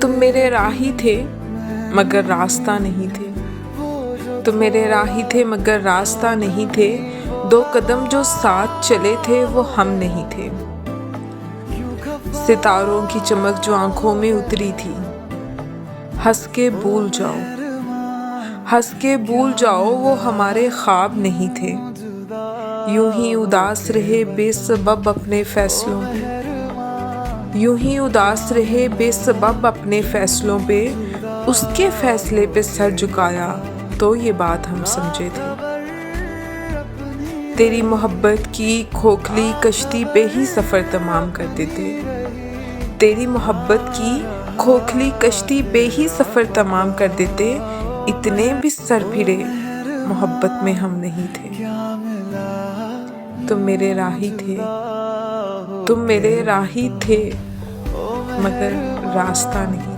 तुम मेरे राही थे मगर रास्ता नहीं थे, तुम मेरे राही थे मगर रास्ता नहीं थे, दो कदम जो साथ चले थे वो हम नहीं थे। सितारों की चमक जो आंखों में उतरी थी, हंस के भूल जाओ, हंस के भूल जाओ वो हमारे ख्वाब नहीं थे। यूं ही उदास रहे बेसबब अपने फैसलों पे, यूं ही उदास रहे बेसबब अपने फैसलों पे, उसके फैसले पे सर झुकाया तो ये बात हम समझे थे। तेरी मोहब्बत की खोखली कश्ती पे ही सफ़र तमाम कर देते, तेरी मोहब्बत की खोखली कश्ती पे ही सफ़र तमाम कर देते, इतने भी सर फिरे मोहब्बत में हम नहीं थे। तुम मेरे राही थे, तुम मेरे राही थे मगर रास्ता नहीं।